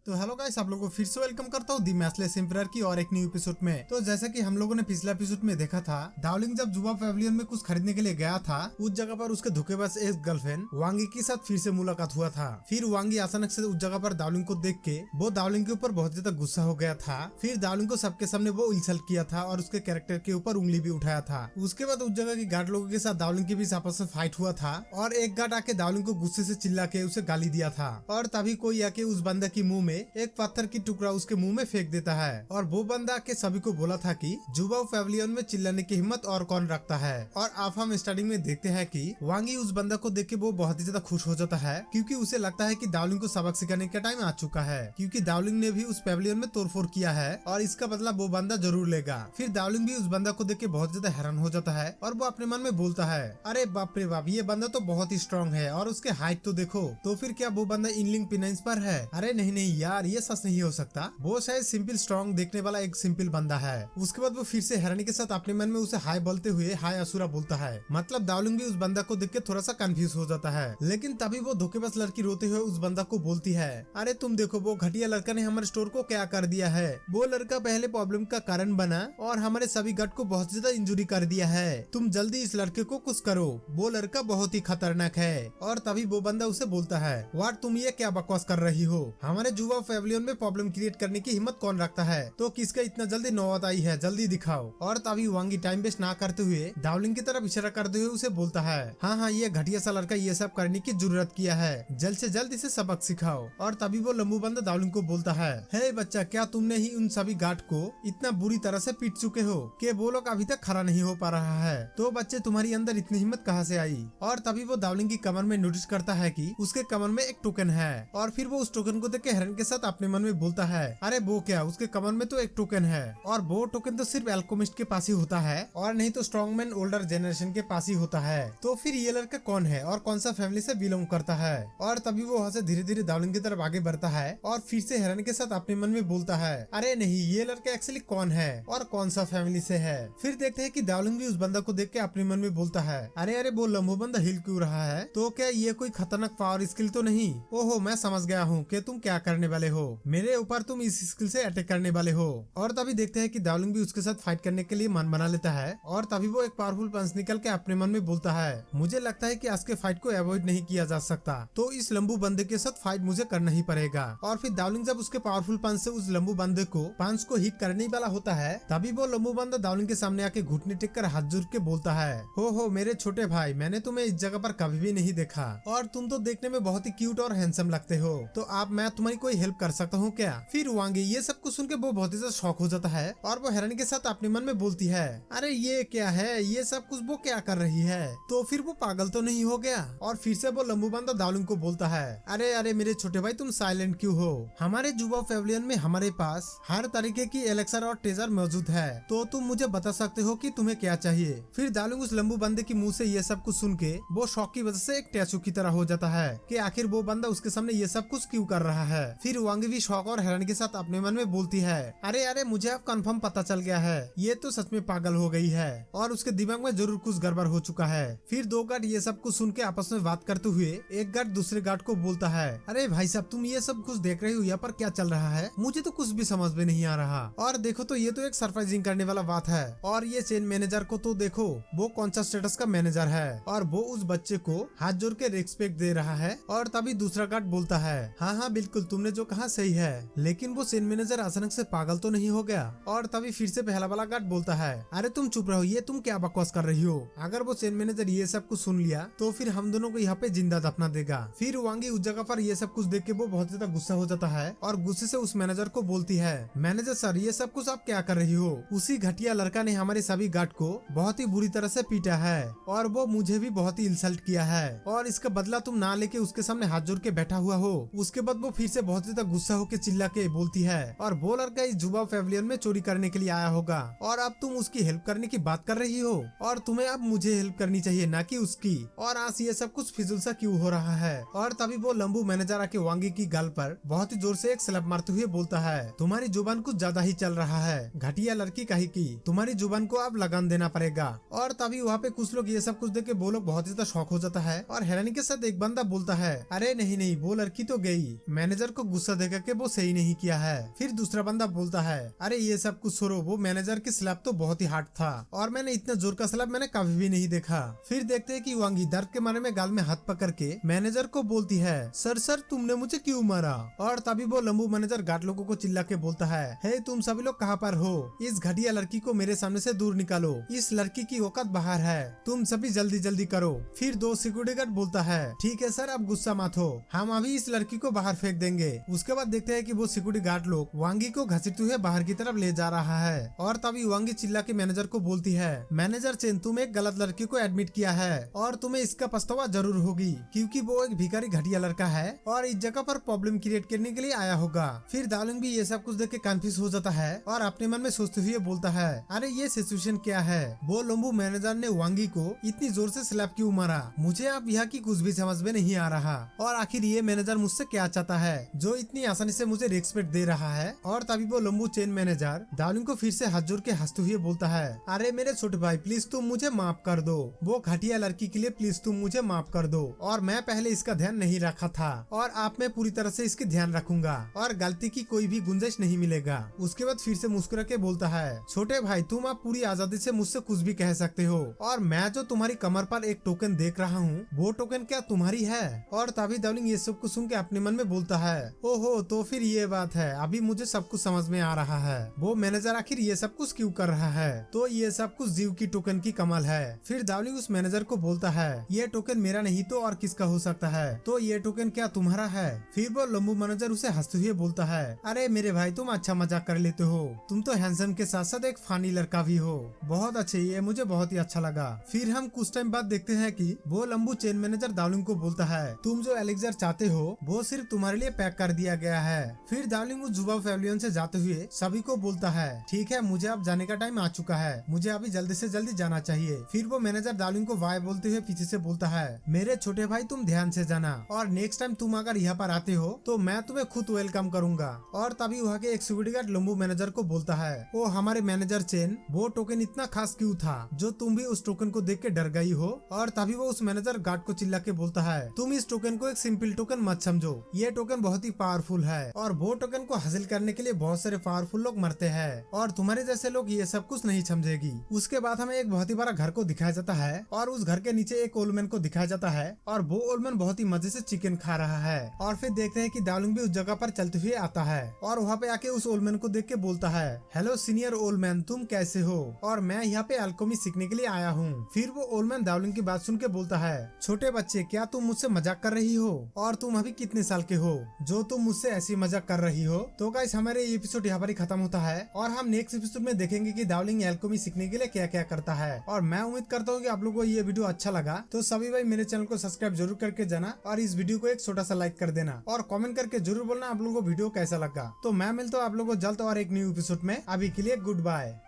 तो hello guys, आप लोगों को फिर से वेलकम करता हूँ दी मैचलेस एम्पायर की और एक न्यू एपिसोड में। तो जैसा कि हम लोगों ने पिछले एपिसोड में देखा था, डार्लिंग जब जुबा पैविलियन में कुछ खरीदने के लिए गया था, उस जगह पर उसके धोखेबाज एक गर्लफ्रेंड वांगी के साथ फिर से मुलाकात हुआ था। फिर वांगी अचानक से उस जगह पर डार्लिंग को देख के वो डार्लिंग के ऊपर बहुत ज्यादा गुस्सा हो गया था। फिर डार्लिंग को सबके सामने वो इंसल्ट किया था और उसके कैरेक्टर के ऊपर उंगली भी उठाया था। उसके बाद उस जगह के गार्ड लोगों के साथ डार्लिंग के बीच आपस में फाइट हुआ था और एक गार्ड आके डार्लिंग को गुस्से से चिल्ला के उसे गाली दिया था और तभी कोई आके उस बंदा की मुंह में एक पत्थर की टुकड़ा उसके मुंह में फेंक देता है और वो बंदा के सभी को बोला था कि जुबा पैविलियन में चिल्लाने की हिम्मत और कौन रखता है। और अब हम स्टार्टिंग में देखते हैं कि वांगी उस बंदा को देख के वो बहुत ही ज्यादा खुश हो जाता है क्योंकि उसे लगता है कि डार्लिंग को सबक सिखाने का टाइम आ चुका है, क्योंकि डार्लिंग ने भी उस पैविलियन में तोड़फोड़ किया है और इसका बदला वो बंदा जरूर लेगा। फिर डार्लिंग भी उस बंदा को देख के बहुत ज्यादा हैरान हो जाता है और वो अपने मन में बोलता है, अरे बाप रे बाप, ये बंदा तो बहुत ही स्ट्रॉन्ग है और उसके हाइट तो देखो। तो फिर क्या वो बंदा इनलिंग पिनाइंस पर है? अरे नहीं नहीं यार, ये सच नहीं हो सकता। वो शायद सिंपल स्ट्रॉन्ग देखने वाला एक सिंपल बंदा है। उसके बाद वो फिर से हैरानी के साथ अपने मन में उसे हाय बोलते हुए हाय असुरा बोलता है। मतलब डार्लिंग भी उस बंदा को देख के थोड़ा सा कंफ्यूज हो जाता है, लेकिन तभी वो धोखेबाज लड़की रोते हुए उस बंदा को बोलती है, अरे तुम देखो वो घटिया लड़का ने हमारे स्टोर को क्या कर दिया है। वो लड़का पहले प्रॉब्लम का कारण बना और हमारे सभी गट को बहुत ज्यादा इंजुरी कर दिया है। तुम जल्दी इस लड़के को कुछ करो, वो लड़का बहुत ही खतरनाक है। और तभी वो बंदा उसे बोलता है, वाट तुम ये क्या बकवास कर रही हो? हमारे जुबा पैविलियन में प्रॉब्लम क्रिएट करने की हिम्मत कौन रखता है? तो किसका इतना जल्दी नौबत आई है, जल्दी दिखाओ। और तभी वांगी टाइम वेस्ट ना करते हुए डार्लिंग की तरफ इशारा करते हुए उसे बोलता है, हाँ ये घटिया सा लड़का ये सब करने की जरूरत किया है, जल्द से जल्द इसे सबक सिखाओ। और तभी वो लंबू बंदा डार्लिंग को बोलता है, हे बच्चा, क्या तुमने ही उन सभी गार्ड को इतना बुरी तरह से पीट चुके हो कि वो लोग अभी तक खड़ा नहीं हो पा रहा है? तो बच्चे तुम्हारी अंदर इतनी हिम्मत कहाँ से आई? और तभी वो डार्लिंग की कमर में नोटिस करता है कि उसके कमर में एक टोकन है और फिर वो उस टोकन को देख के हैरान के साथ अपने मन में बोलता है, अरे वो क्या, उसके कमर में तो एक टोकन है और वो टोकन तो सिर्फ एल्केमिस्ट के पास ही होता है और नहीं तो स्ट्रॉन्गमैन ओल्डर जनरेशन के पास ही होता है। तो फिर ये लड़का कौन है और कौन सा फैमिली से बिलोंग करता है? और तभी वो वहाँ से धीरे धीरे डार्लिंग की तरफ आगे बढ़ता है और फिर से हैरान के साथ अपने मन में बोलता है, अरे नहीं, ये लड़का एक्चुअली कौन है और कौन सा फैमिली से है? फिर देखते हैं कि डार्लिंग भी उस बंदा को देख के अपने मन में बोलता है, अरे वो लंबू बंदा हिल क्यों रहा है? तो क्या ये कोई खतरनाक पावर स्किल तो नहीं? ओहो, मैं समझ गया हूँ कि तुम क्या करने वाले हो, मेरे ऊपर तुम इस स्किल से अटैक करने वाले हो। और तभी देखते हैं कि डार्लिंग भी उसके साथ फाइट करने के लिए मन बना लेता है और तभी वो एक पावरफुल पंच निकल के अपने मन में बोलता है, मुझे लगता है कि आज के फाइट को अवॉइड नहीं किया जा सकता, तो इस लंबू बंदे के साथ फाइट मुझे करना ही पड़ेगा। और फिर डार्लिंग जब उसके पावरफुल पंच से उस लंबू बंदे को पंच को हिट करने वाला होता है, तभी वो लंबू बंदा डार्लिंग के सामने आके घुटने टेक कर हाथ जोड़ के बोलता है, हो मेरे छोटे भाई, मैंने तुम्हें इस जगह पर कभी भी नहीं देखा और तुम तो देखने में बहुत ही क्यूट और हैंडसम लगते हो, तो आप मैं तुम्हारी कोई हेल्प कर सकता हूँ क्या? फिर वांगी ये सब कुछ सुन के वो बहुत ही ज्यादा शॉक हो जाता है और वो हैरानी के साथ अपने मन में बोलती है, अरे ये क्या है, ये सब कुछ वो क्या कर रही है? तो फिर वो पागल तो नहीं हो गया? और फिर से वो लंबू बंदा डार्लिंग को बोलता है, अरे मेरे छोटे भाई, तुम साइलेंट क्यों हो? हमारे जुबा पैविलियन में हमारे पास हर तरीके की एलेक्सर और ट्रेजर मौजूद है, तो तुम मुझे बता सकते हो कि तुम्हें क्या चाहिए? फिर डार्लिंग उस लंबू बंदे की मुंह से ये सब कुछ सुन के वो शॉक की वजह से एक स्टैचू की तरह हो जाता है कि आखिर वो बंदा उसके सामने ये सब कुछ क्यों कर रहा है। फिर वांगी भी शॉक और हैरानी के साथ अपने मन में बोलती है, अरे मुझे अब कंफर्म पता चल गया है, ये तो सच में पागल हो गई है और उसके दिमाग में जरूर कुछ गड़बड़ हो चुका है। फिर दो गार्ड ये सब कुछ सुन के आपस में बात करते हुए एक गार्ड दूसरे गार्ड को बोलता है, अरे भाई साहब, तुम ये सब कुछ देख रहे हो, यहाँ पर क्या चल रहा है? मुझे तो कुछ भी समझ में नहीं आ रहा। और देखो तो ये तो एक सरप्राइजिंग करने वाला बात है। और ये चेन मैनेजर को तो देखो, वो कौन सा स्टेटस का मैनेजर है और वो उस बच्चे को हाथ जोड़ के रिस्पेक्ट दे रहा है। और तभी दूसरा गार्ड बोलता है, हाँ बिल्कुल, तुमने जो कहा सही है, लेकिन वो चेन मैनेजर अचानक से पागल तो नहीं हो गया? और तभी फिर से पहला वाला गार्ड बोलता है, अरे तुम चुप रहो, ये तुम क्या बकवास कर रही हो? अगर वो चेन मैनेजर ये सब कुछ सुन लिया तो फिर हम दोनों को यहाँ पे जिंदा दफना देगा। फिर वांगी उस जगह पर ये सब कुछ देख के वो बहुत ज्यादा गुस्सा हो जाता है और गुस्से से उस मैनेजर को बोलती है, मैनेजर सर, ये सब कुछ आप क्या कर रही हो? उसी घटिया लड़का ने हमारे सभी गार्ड को बहुत ही बुरी तरह से पीटा है और वो मुझे भी बहुत ही इंसल्ट किया है और इसका बदला तुम ना लेके उसके सामने हाथ जोड़ के बैठा हुआ हो। उसके बाद वो फिर से बहुत ज्यादा गुस्सा होकर चिल्ला के बोलती है, और वो लड़का इस जुबा पैविलियन में चोरी करने के लिए आया होगा और अब तुम उसकी हेल्प करने की बात कर रही हो और तुम्हें अब मुझे हेल्प करनी चाहिए, ना कि उसकी। और आज ये सब कुछ फिजूल सा क्यों हो रहा है? और तभी वो लंबू मैनेजर आके वांगी की गाल पर बहुत ही जोर से एक स्लैप मारते हुए बोलता है, तुम्हारी जुबान कुछ ज्यादा ही चल रहा है, घटिया लड़की कहीं की, तुम्हारी जुबान को अब लगान देना पड़ेगा। और तभी वहाँ पे कुछ लोग ये सब कुछ देख के वो लोग बहुत ज्यादा शॉक हो जाता है और हैरानी के साथ एक बंदा बोलता है, अरे नहीं, वो लड़की तो गई। मैनेजर को गुस्सा देकर के वो सही नहीं किया है। फिर दूसरा बंदा बोलता है, अरे ये सब कुछ छोड़ो, वो मैनेजर की स्लैब तो बहुत ही हार्ड था और मैंने इतना जोर का स्लैब मैंने कभी भी नहीं देखा। फिर देखते हैं कि वांगी दर्द के मारे में गाल में हाथ पकड़ के मैनेजर को बोलती है, सर तुमने मुझे क्यों मारा। और तभी वो लंबू मैनेजर गार्ड लोगों को चिल्ला के बोलता है, हे तुम सभी लोग कहाँ पर हो, इस घटिया लड़की को मेरे सामने से दूर निकालो, इस लड़की की औकात बाहर है, तुम सभी जल्दी जल्दी करो। फिर दो सिक्योरिटी गार्ड बोलता है, ठीक है सर, अब गुस्सा मत हो, हम अभी इस लड़की को बाहर फेंक देंगे। उसके बाद देखते हैं कि वो सिक्योरिटी गार्ड लोग वांगी को घसीटते हुए बाहर की तरफ ले जा रहा है। और तभी वांगी चिल्ला के मैनेजर को बोलती है, मैनेजर चेन तुम एक गलत लड़की को एडमिट किया है और तुम्हें इसका पछतावा जरूर होगी, क्योंकि वो एक भिखारी घटिया लड़का है और इस जगह पर प्रॉब्लम क्रिएट करने के लिए आया होगा। फिर दालिंग भी ये सब कुछ देख के कंफ्यूज हो जाता है और अपने मन में सोचते हुए बोलता है, अरे ये सिचुएशन क्या है, वो लंबू मैनेजर ने वांगी को इतनी जोर से स्लैप क्यों मारा, मुझे अब यहाँ की कुछ भी समझ में नहीं आ रहा। और आखिर ये मैनेजर मुझसे क्या चाहता है जो इतनी आसानी से मुझे रिस्पेक्ट दे रहा है। और तभी वो लंबू चेन मैनेजर दालिंग को फिर से हाथ जोड़ के हंसते हुए बोलता है, अरे मेरे छोटे भाई प्लीज तुम मुझे माफ कर दो, वो घटिया लड़की के लिए प्लीज तुम मुझे माफ कर दो, और मैं पहले इसका ध्यान नहीं रखा था और आप में पूरी तरह से इसके ध्यान रखूंगा और गलती की कोई भी गुंजाइश नहीं मिलेगा। उसके बाद फिर से मुस्कुरा के बोलता है, छोटे भाई तुम अब पूरी आजादी से मुझसे कुछ भी कह सकते हो और मैं जो तुम्हारी कमर पर एक टोकन देख रहा हूँ वो टोकन क्या तुम्हारी है। और तभी दालिंग ये सब कुछ सुन के अपने मन में बोलता है, ओहो तो फिर ये बात है, अभी मुझे सब कुछ समझ में आ रहा है, वो मैनेजर आखिर ये सब कुछ क्यों कर रहा है, तो ये सब कुछ जीव की टोकन की कमाल है। फिर दालिंग उस मैनेजर को बोलता है, ये टोकन मेरा नहीं तो और किसका हो सकता है, तो ये टोकन क्या तुम्हारा है। फिर वो लंबू मैनेजर उसे हंसते हुए बोलता है, अरे मेरे भाई तुम अच्छा मजाक कर लेते हो, तुम तो हैंडसम के साथ साथ एक फानी लड़का भी हो, बहुत अच्छे, ये मुझे बहुत ही अच्छा लगा। फिर हम कुछ टाइम बाद देखते हैं कि वो लंबू चेन मैनेजर दालिंग को बोलता है, तुम जो एलेक्जर चाहते हो वो सिर्फ तुम्हारे लिए पैक कर दिया गया है। फिर दालिंग उस जुबा पैविलियन से जाते हुए सभी को बोलता है, ठीक है मुझे अब जाने का टाइम आ चुका है, मुझे अभी जल्दी से जल्दी जाना चाहिए। फिर वो मैनेजर दालिंग को बाय बोलते हुए पीछे से बोलता है, मेरे छोटे भाई तुम ध्यान से जाना और नेक्स्ट टाइम तुम अगर यहाँ पर आते हो तो मैं तुम्हें खुद वेलकम करूंगा। और तभी वहाँ के एक सिक्योरिटी गार्ड लंबू मैनेजर को बोलता है, ओ हमारे मैनेजर चेन, वो टोकन इतना खास क्यों था जो तुम भी उस टोकन को देख के डर गई हो। और तभी वो उस मैनेजर गार्ड को चिल्ला के बोलता है, तुम इस टोकन को एक सिंपल टोकन मत समझो, ये टोकन बहुत ही पावरफुल है और वो टोकन को हासिल करने के लिए बहुत सारे पावरफुल लोग मरते हैं और तुम्हारे जैसे लोग ये सब कुछ नहीं समझेगी। उसके बाद हमें एक बहुत ही बड़ा घर को दिखाया जाता है और उस घर के नीचे एक ओल्ड को दिखाया जाता है और वो ओल्ड बहुत ही मजे से चिकन खा रहा है। और फिर देखते हैं कि दालिंग भी उस जगह पर चलते हुए आता है और वहाँ पे आके उस ओल्ड को देख के बोलता है, हेलो सीनियर ओल्ड मैन, तुम कैसे हो, और मैं यहाँ पे अल्केमी सीखने के लिए आया हूँ। फिर वो ओल्ड मैन दालिंग की बात सुन के बोलता है, छोटे बच्चे क्या तुम मुझसे मजाक कर रही हो, और तुम अभी कितने साल के हो जो तुम मुझसे ऐसी मजाक कर रही हो। तो गाइस हमारे ये एपिसोड यहाँ पर ही खत्म होता है और हम नेक्स्ट एपिसोड में देखेंगे कि दालिंग अल्केमी सीखने के लिए क्या क्या करता है। और मैं उम्मीद करता हूँ कि आप लोगों को ये वीडियो अच्छा लगा, तो सभी भाई मेरे चैनल को सब्सक्राइब जरूर करके जाना और इस वीडियो को एक छोटा सा लाइक कर देना और कमेंट करके जरूर बोलना आप लोगों को वीडियो कैसा लगा। तो मैं मिलता हूँ आप लोगों को जल्द और एक न्यू एपिसोड में, अभी के लिए गुड बाय।